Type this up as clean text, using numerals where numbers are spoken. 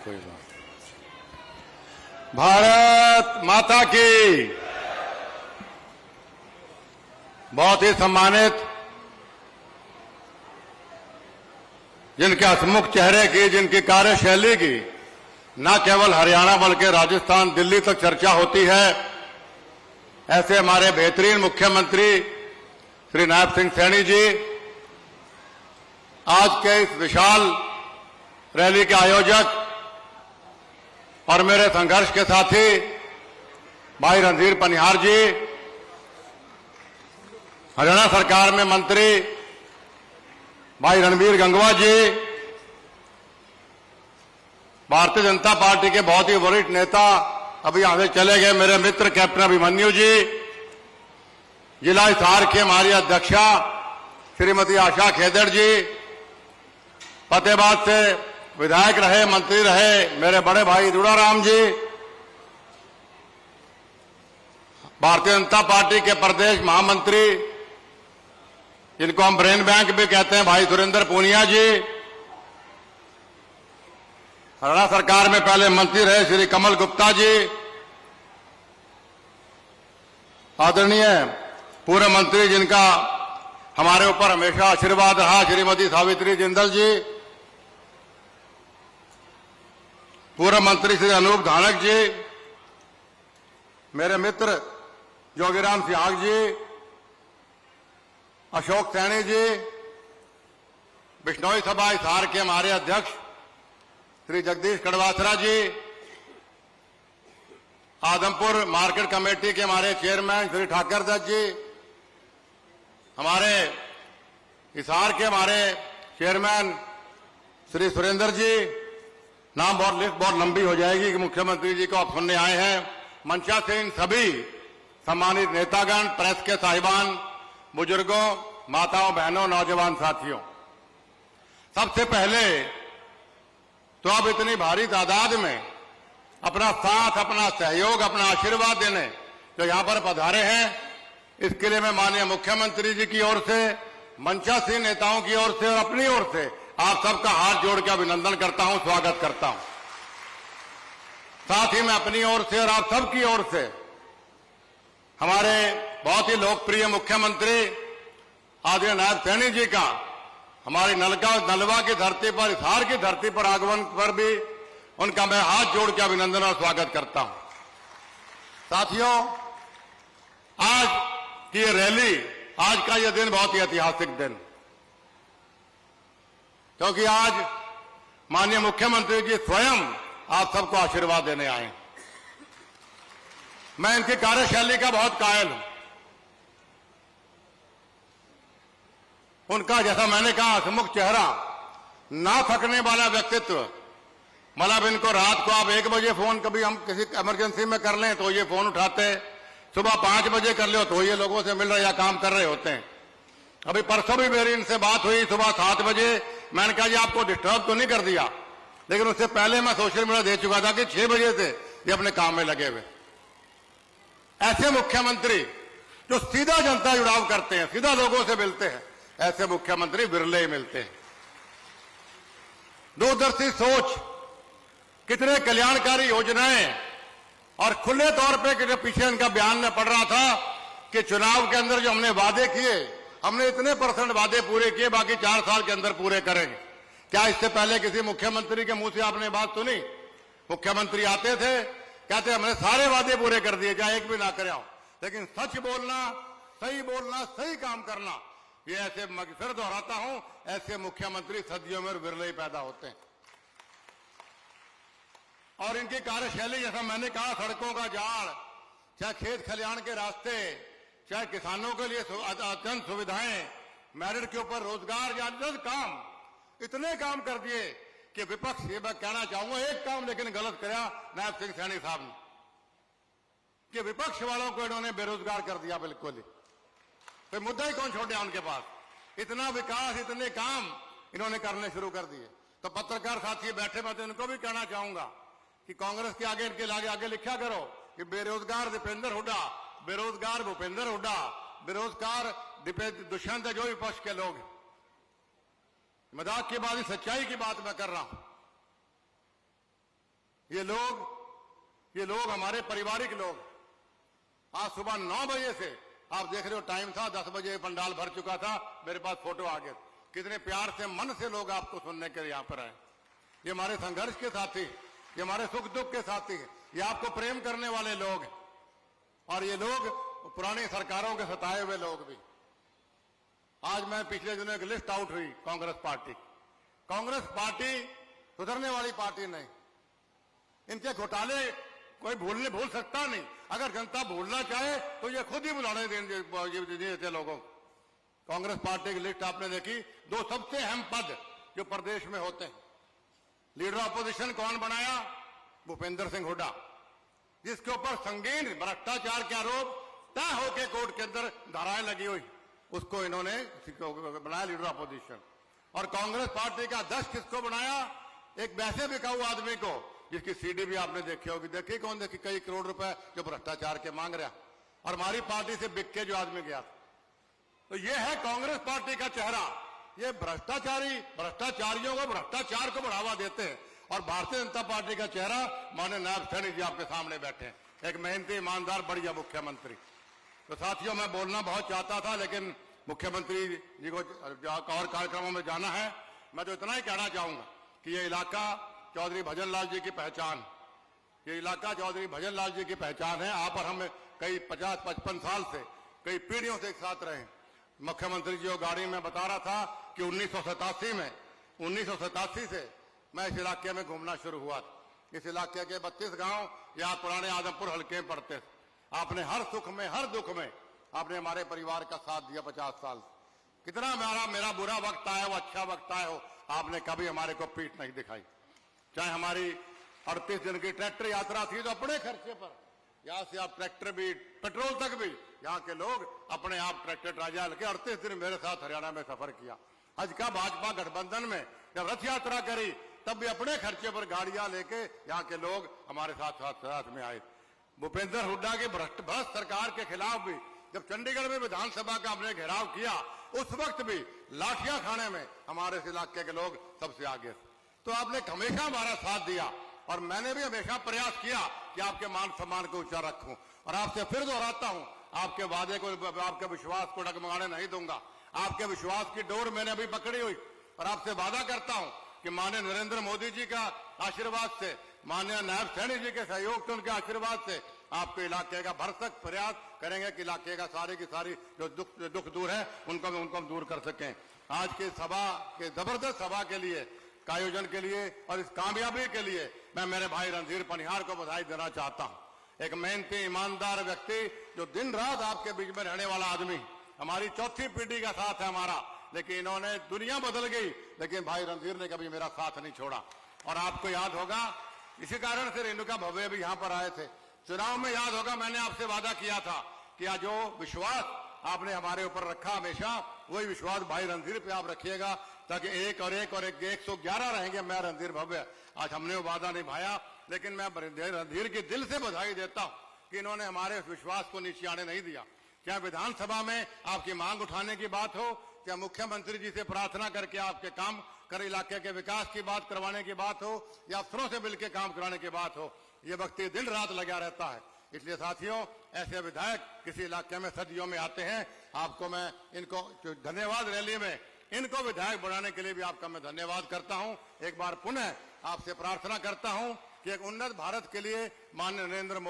कोई बात। भारत माता की। बहुत ही सम्मानित, जिनके हसमुख चेहरे की, जिनकी कार्यशैली की न केवल हरियाणा बल्कि राजस्थान, दिल्ली तक चर्चा होती है, ऐसे हमारे बेहतरीन मुख्यमंत्री श्री नायब सिंह सैनी जी आज के इस विशाल रैली के आयोजक और मेरे संघर्ष के साथी भाई रणधीर पनिहार जी, हरियाणा सरकार में मंत्री भाई रणबीर गंगवा जी, भारतीय जनता पार्टी के बहुत ही वरिष्ठ नेता अभी यहां से चले गए मेरे मित्र कैप्टन अभिमन्यु जी, जिला हिसार की हमारी अध्यक्षा श्रीमती आशा खेदड़ जी, फतेहाबाद से विधायक रहे, मंत्री रहे मेरे बड़े भाई दुड़ाराम जी, भारतीय जनता पार्टी के प्रदेश महामंत्री जिनको हम ब्रेन बैंक भी कहते हैं भाई सुरेंद्र पूनिया जी, हरियाणा सरकार में पहले मंत्री रहे श्री कमल गुप्ता जी, आदरणीय पूर्व मंत्री जिनका हमारे ऊपर हमेशा आशीर्वाद रहा श्रीमती सावित्री जिंदल जी, पूर्व मंत्री श्री अनूप धानक जी, मेरे मित्र जोगीराम सिहाग जी, अशोक सैनी जी, बिश्नोई सभा हिसार के हमारे अध्यक्ष श्री जगदीश कड़वासरा जी, आदमपुर मार्केट कमेटी के हमारे चेयरमैन श्री ठाकर दत्त जी, हमारे हिसार के हमारे चेयरमैन श्री सुरेंद्र जी, नाम लिस्ट बहुत लंबी हो जाएगी कि मुख्यमंत्री जी को आप सुनने आए हैं, मंचा से इन सभी सम्मानित नेतागण, प्रेस के साहिबान, बुजुर्गों, माताओं, बहनों, नौजवान साथियों, सबसे पहले तो आप इतनी भारी तादाद में अपना साथ, अपना सहयोग, अपना आशीर्वाद देने जो यहां पर पधारे हैं, इसके लिए मैं माननीय मुख्यमंत्री जी की ओर से, मंचासीन नेताओं की ओर से और अपनी ओर से आप सबका हाथ जोड़ के अभिनंदन करता हूं, स्वागत करता हूं। साथ ही मैं अपनी ओर से और आप सबकी ओर से हमारे बहुत ही लोकप्रिय मुख्यमंत्री आदरणीय नायब सैनी जी का हमारी नलवा की धरती पर, हिसार की धरती पर आगमन पर भी उनका मैं हाथ जोड़ के अभिनंदन और स्वागत करता हूं। साथियों, आज की ये रैली, आज का यह दिन बहुत ही ऐतिहासिक दिन, क्योंकि आज माननीय मुख्यमंत्री जी स्वयं आप सबको आशीर्वाद देने आए। मैं इनकी कार्यशैली का बहुत कायल हूं। उनका, जैसा मैंने कहा, हसमुख चेहरा, ना थकने वाला व्यक्तित्व, मतलब इनको रात को आप 1 बजे फोन कभी हम किसी इमरजेंसी में कर लें तो ये फोन उठाते, सुबह 5 बजे कर लो तो ये लोगों से मिल रहे या काम कर रहे होते हैं। अभी परसों भी मेरी इनसे बात हुई सुबह 7 बजे, मैंने कहा जी आपको डिस्टर्ब तो नहीं कर दिया, लेकिन उससे पहले मैं सोशल मीडिया दे चुका था कि 6 बजे से ये अपने काम में लगे हुए। ऐसे मुख्यमंत्री जो सीधा जनता जुड़ाव करते हैं, सीधा लोगों से मिलते हैं, ऐसे मुख्यमंत्री विरले ही मिलते हैं। दूरदर्शी सोच, कितने कल्याणकारी योजनाएं, और खुले तौर पे पीछे इनका बयान में पढ़ रहा था कि चुनाव के अंदर जो हमने वादे किए, हमने इतने % वादे पूरे किए, बाकी 4 साल के अंदर पूरे करेंगे। क्या इससे पहले किसी मुख्यमंत्री के मुंह से आपने बात सुनी? मुख्यमंत्री आते थे, कहते हमने सारे वादे पूरे कर दिए, चाहे एक भी ना करे हो, लेकिन सच बोलना, सही काम करना, ये ऐसे, फिर दोहराता हूं, ऐसे मुख्यमंत्री सदियों में विरले ही पैदा होते हैं। और इनकी कार्यशैली, जैसा मैंने कहा, सड़कों का जाल, चाहे खेत खलिहान के रास्ते, चाहे किसानों के लिए अत्यंत सुविधाएं, मेरिट के ऊपर रोजगार, या काम, इतने काम कर दिए कि विपक्ष, ये मैं कहना चाहूंगा, एक काम लेकिन गलत किया नायब सिंह सैनी साहब ने, कि विपक्ष वालों को इन्होंने बेरोजगार कर दिया बिल्कुल ही। तो मुद्दा ही कौन छोड़ उनके पास? इतना विकास, इतने काम इन्होंने करने शुरू कर दिए। तो पत्रकार साथी बैठे बैठे उनको भी कहना चाहूंगा कि कांग्रेस के आगे, इनके आगे लिखा करो कि बेरोजगार दीपेंद्र हुड्डा, बेरोजगार भूपेंद्र हुड्डा, बेरोजगार दुष्यंत, जो विपक्ष के लोग। मजाक की बात, सच्चाई की बात मैं कर रहा हूं। ये लोग हमारे पारिवारिक लोग। आज सुबह 9 बजे से आप देख रहे हो, टाइम था 10 बजे पंडाल भर चुका था, मेरे पास फोटो आ गए। कितने प्यार से, मन से लोग आपको सुनने के लिए यहाँ पर आए। ये हमारे संघर्ष के साथी, ये हमारे सुख दुख के साथी, ये आपको प्रेम करने वाले लोग, और ये लोग पुरानी सरकारों के सताए हुए लोग भी। आज मैं पिछले दिनों एक लिस्ट आउट हुई कांग्रेस पार्टी सुधरने वाली पार्टी नहीं। इनके घोटाले कोई भूल सकता नहीं। अगर जनता भूलना चाहे तो ये खुद ही बुलाने देते लोगों को। कांग्रेस पार्टी की लिस्ट आपने देखी, 2 सबसे अहम पद जो प्रदेश में होते हैं। लीडर ऑपोजिशन कौन बनाया? भूपेंद्र सिंह हुड्डा, जिसके ऊपर संगीन भ्रष्टाचार के आरोप तय होकर कोर्ट के अंदर धाराएं लगी हुई, उसको इन्होंने बनाया लीडर ऑपोजिशन। और कांग्रेस पार्टी का अध्यक्ष किसको बनाया? एक वैसे बिकाऊ आदमी को, जिसकी सीडी भी आपने देखी होगी। देखी कौन देखी? कई करोड़ रुपए जो भ्रष्टाचार के मांग रहा, और हमारी पार्टी से बिक के जो आदमी गया। तो ये है कांग्रेस पार्टी का चेहरा। ये भ्रष्टाचारियों को, भ्रष्टाचार को बढ़ावा देते हैं। और भारतीय जनता पार्टी का चेहरा माननीय नायब सैनी जी आपके सामने बैठे हैं, एक मेहनती, ईमानदार, बढ़िया मुख्यमंत्री। तो साथियों, मैं बोलना बहुत चाहता था, लेकिन मुख्यमंत्री जी को और कार्यक्रमों में जाना है। मैं तो इतना ही कहना चाहूंगा कि ये इलाका चौधरी भजनलाल जी की पहचान, ये इलाका चौधरी भजनलाल जी की पहचान है। आप और हम कई 50-55 साल से, कई पीढ़ियों से एक साथ रहे। मुख्यमंत्री जी को गाड़ी में बता रहा था कि 1987 से मैं इस इलाके में घूमना शुरू हुआ था। इस इलाके के 32 गांव यहाँ पुराने आदमपुर हल्के में पड़ते थे। आपने हर सुख में, हर दुख में आपने हमारे परिवार का साथ दिया 50 साल से। कितना मेरा बुरा वक्त आया हो, अच्छा वक्त आया हो, आपने कभी हमारे को पीठ नहीं दिखाई। चाहे हमारी 38 दिन की ट्रैक्टर यात्रा थी, तो अपने खर्चे पर, यहाँ से आप ट्रैक्टर भी, पेट्रोल तक भी, यहाँ के लोग अपने आप ट्रैक्टर ट्राजा लेके 38 दिन मेरे साथ हरियाणा में सफर किया। आज का भाजपा गठबंधन में जब रथ यात्रा करी, तब भी अपने खर्चे पर गाड़ियां लेके यहाँ के लोग हमारे साथ में आए। भूपेंद्र हुड्डा की भ्रष्ट सरकार के खिलाफ भी जब चंडीगढ़ में विधानसभा का हमने घेराव किया, उस वक्त भी लाठियां खाने में हमारे इस इलाके के लोग सबसे आगे थे। तो आपने हमेशा हमारा साथ दिया, और मैंने भी हमेशा प्रयास किया कि आपके मान सम्मान को ऊंचा रखूं। और आपसे फिर दोहराता हूं, आपके वादे को, आपके विश्वास को डगमगाने नहीं दूंगा। आपके विश्वास की डोर मैंने अभी पकड़ी हुई, और आपसे वादा करता हूं कि माननीय नरेंद्र मोदी जी का आशीर्वाद से, माननीय नायब सैनी जी के सहयोग से, उनके आशीर्वाद से आपके इलाके का भरसक प्रयास करेंगे कि इलाके का सारी की सारी जो दुख दूर है उनको हम दूर कर सकें। आज की सभा के जबरदस्त सभा के लिए, का आयोजन के लिए और इस कामयाबी के लिए मैं मेरे भाई रणधीर पनिहार को बधाई देना चाहता हूं। एक मेहनती, ईमानदार व्यक्ति, जो दिन रात आपके बीच में रहने वाला आदमी, हमारी चौथी पीढ़ी का साथ है हमारा, लेकिन इन्होंने, दुनिया बदल गई, लेकिन भाई रणधीर ने कभी मेरा साथ नहीं छोड़ा। और आपको याद होगा, इसी कारण से रेणुका भव्य भी यहां पर आए थे। चुनाव में याद होगा, मैंने आपसे वादा किया था कि जो विश्वास आपने हमारे ऊपर रखा, हमेशा वही विश्वास भाई रणधीर पे आप रखिएगा, ताकि एक 111 रहेंगे। मैं रणधीर भव्य, आज हमने वो वादा निभाया, लेकिन मैं रणधीर की दिल से बधाई देता हूं कि इन्होंने हमारे विश्वास को नीचे आने नहीं दिया। चाहे विधानसभा में आपकी मांग उठाने की बात हो, चाहे मुख्यमंत्री जी से प्रार्थना करके आपके काम कर, इलाके के विकास की बात करवाने की बात हो, या अफसरों से मिलकर काम कराने की बात हो, ये व्यक्ति दिन रात लगा रहता है। इसलिए साथियों, ऐसे विधायक किसी इलाके में सदियों में आते हैं। आपको मैं इनको धन्यवाद, रैली में इनको विधायक बनाने के लिए भी आपका मैं धन्यवाद करता हूं। एक बार पुनः आपसे प्रार्थना करता हूं कि एक उन्नत भारत के लिए माननीय नरेंद्र मोदी